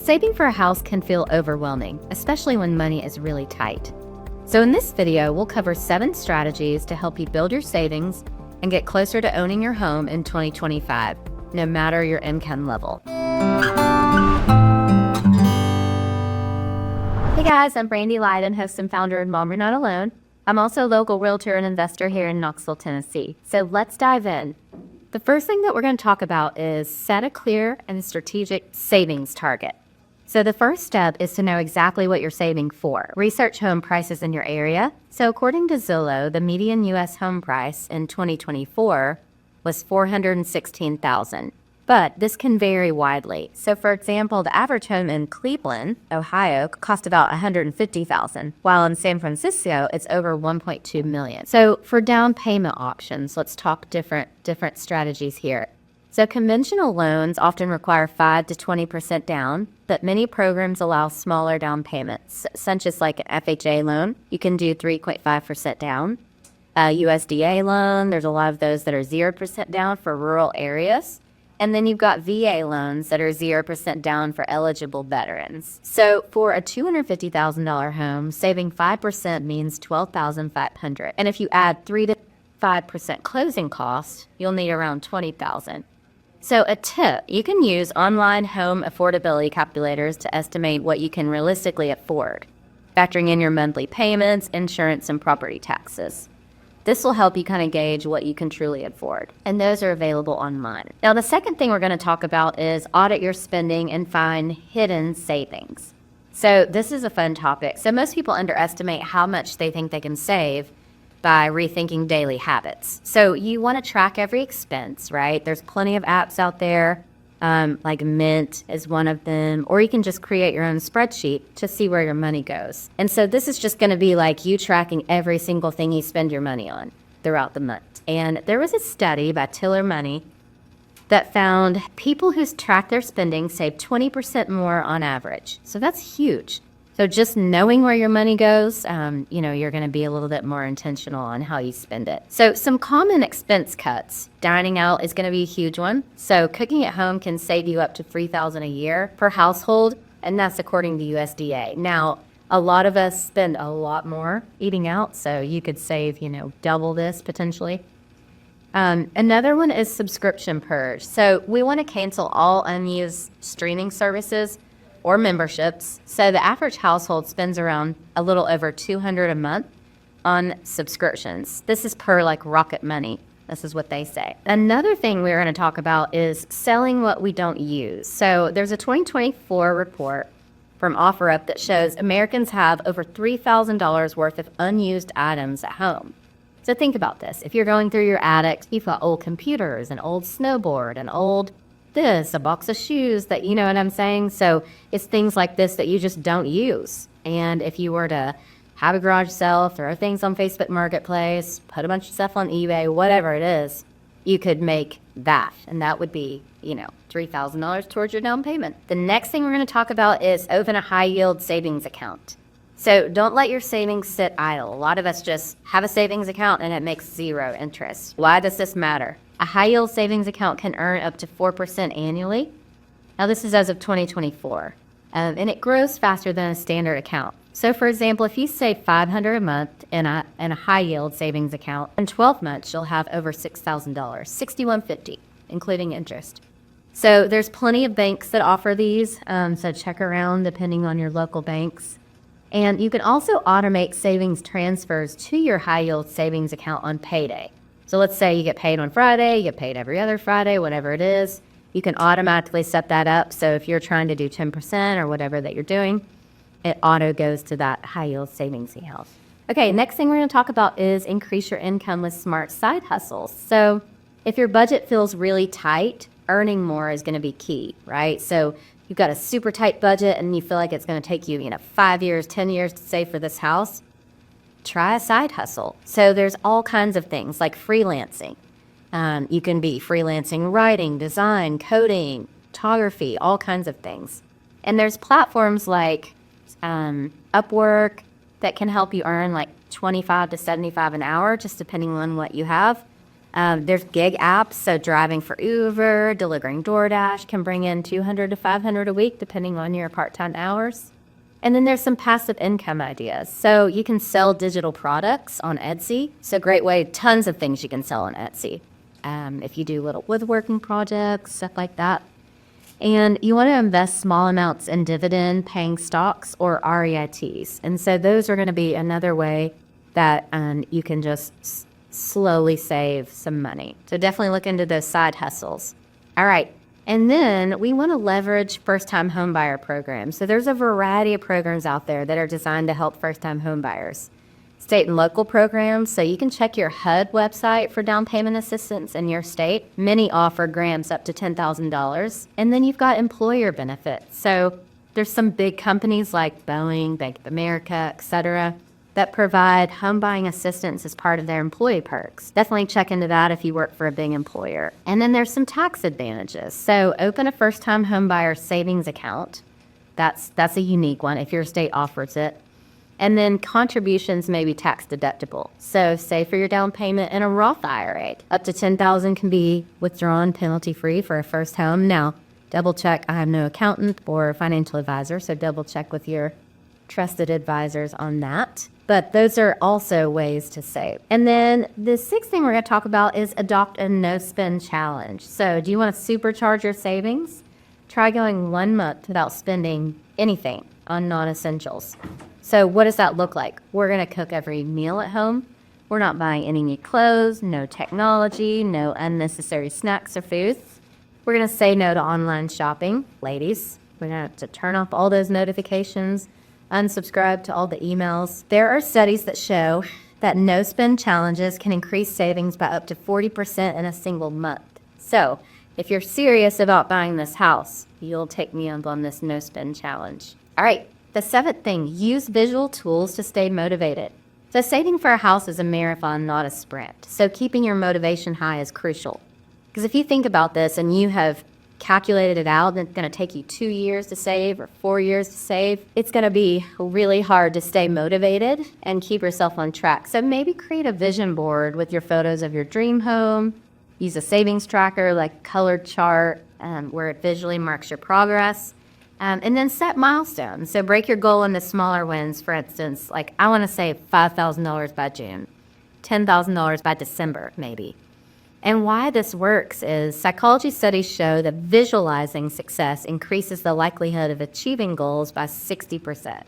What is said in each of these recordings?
Saving for a house can feel overwhelming, especially when money is really tight. So in this video, we'll cover 7 strategies to help you build your savings and get closer to owning your home in 2025, no matter your income level. Hey guys, I'm Brandy Lydon, host and founder of Mom You're Not Alone. I'm also a local realtor and investor here in Knoxville, Tennessee. So let's dive in. The first thing that we're going to talk about is set a clear and strategic savings target. So the first step is to know exactly what you're saving for. Research home prices in your area. So according to Zillow, the median U.S. home price in 2024 was $416,000. But this can vary widely. So for example, the average home in Cleveland, Ohio, cost about $150,000, while in San Francisco, it's over $1.2 million. So for down payment options, let's talk different strategies here. So conventional loans often require 5 to 20% down, but many programs allow smaller down payments, such as like an FHA loan. You can do 3.5% down. A USDA loan, there's a lot of those that are 0% down for rural areas. And then you've got VA loans that are 0% down for eligible veterans. So for a $250,000 home, saving 5% means $12,500. And if you add 3 to 5% closing costs, you'll need around $20,000. So a tip, you can use online home affordability calculators to estimate what you can realistically afford, factoring in your monthly payments, insurance, and property taxes. This will help you kind of gauge what you can truly afford, and those are available online. Now, the second thing we're going to talk about is audit your spending and find hidden savings. So this is a fun topic. So most people underestimate how much they think they can save by rethinking daily habits. So you want to track every expense, right? There's plenty of apps out there, like Mint is one of them, or you can just create your own spreadsheet to see where your money goes. And so this is just going to be like you tracking every single thing you spend your money on throughout the month. And there was a study by Tiller Money that found people who track their spending save 20% more on average. So that's huge. So just knowing where your money goes, you're going to be a little bit more intentional on how you spend it. So some common expense cuts. Dining out is going to be a huge one. So cooking at home can save you up to $3,000 a year per household, and that's according to USDA. Now, a lot of us spend a lot more eating out, so you could save, double this potentially. Another one is subscription purge. So we want to cancel all unused streaming services or memberships. So the average household spends around a little over $200 a month on subscriptions. This is per like Rocket Money. This is what they say. Another thing we're going to talk about is selling what we don't use. So there's a 2024 report from OfferUp that shows Americans have over $3,000 worth of unused items at home. So think about this. If you're going through your attic, you've got old computers, an old snowboard, an old a box of shoes that, you know what I'm saying? So it's things like this that you just don't use. And if you were to have a garage sale, throw things on Facebook Marketplace, put a bunch of stuff on eBay, whatever it is, you could make that. And that would be, $3,000 towards your down payment. The next thing we're going to talk about is open a high yield savings account. So don't let your savings sit idle. A lot of us just have a savings account and it makes 0 interest. Why does this matter? A high-yield savings account can earn up to 4% annually. Now, this is as of 2024, and it grows faster than a standard account. So, for example, if you save $500 a month in a high-yield savings account, in 12 months, you'll have over $6,000, $6,150, including interest. So there's plenty of banks that offer these, so check around depending on your local banks. And you can also automate savings transfers to your high-yield savings account on payday. So let's say you get paid on Friday, you get paid every other Friday, whatever it is. You can automatically set that up. So if you're trying to do 10% or whatever that you're doing, it auto goes to that high yield savings account. Okay, next thing we're going to talk about is increase your income with smart side hustles. So if your budget feels really tight, earning more is going to be key, right? So you've got a super tight budget and you feel like it's going to take you, 5 years, 10 years to save for this house. Try a side hustle. So there's all kinds of things like freelancing. You can be freelancing writing, design, coding, photography, all kinds of things. And there's platforms like Upwork that can help you earn like $25 to $75 an hour, just depending on what you have. There's gig apps, so driving for Uber, delivering DoorDash can bring in 200 to 500 a week, depending on your part-time hours. And then there's some passive income ideas. So you can sell digital products on Etsy. So great way, tons of things you can sell on Etsy. If you do little woodworking projects, stuff like that. And you want to invest small amounts in dividend-paying stocks or REITs. And so those are going to be another way that you can just slowly save some money. So definitely look into those side hustles. All right. And then we want to leverage first-time homebuyer programs. So there's a variety of programs out there that are designed to help first-time homebuyers. State and local programs, so you can check your HUD website for down payment assistance in your state. Many offer grants up to $10,000. And then you've got employer benefits. So there's some big companies like Boeing, Bank of America, etc., that provide home buying assistance as part of their employee perks. Definitely check into that if you work for a big employer. And then there's some tax advantages. So open a first-time home buyer savings account. That's a unique one if your state offers it. And then contributions may be tax deductible. So say for your down payment in a Roth IRA, up to $10,000 can be withdrawn penalty-free for a first home. Now, double check. I am no accountant or financial advisor, so double check with your trusted advisors on that. But those are also ways to save. And then the sixth thing we're going to talk about is adopt a no-spend challenge. So do you want to supercharge your savings? Try going 1 month without spending anything on non-essentials. So what does that look like? We're going to cook every meal at home. We're not buying any new clothes, no technology, no unnecessary snacks or foods. We're going to say no to online shopping. Ladies, we're going to have to turn off all those notifications, unsubscribe to all the emails. There are studies that show that no-spend challenges can increase savings by up to 40% in a single month. So if you're serious about buying this house, you'll take me up on this no-spend challenge. All right, the seventh thing, use visual tools to stay motivated. So saving for a house is a marathon, not a sprint. So keeping your motivation high is crucial. Because if you think about this and you have calculated it out, and it's going to take you 2 years to save or 4 years to save, it's going to be really hard to stay motivated and keep yourself on track. So maybe create a vision board with your photos of your dream home. Use a savings tracker like a colored chart where it visually marks your progress. And then set milestones. So break your goal into smaller wins. For instance, like I want to save $5,000 by June, $10,000 by December maybe. And why this works is psychology studies show that visualizing success increases the likelihood of achieving goals by 60%.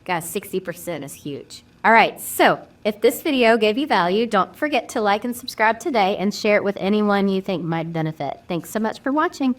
Guys, 60% is huge. All right, so if this video gave you value, don't forget to like and subscribe today and share it with anyone you think might benefit. Thanks so much for watching.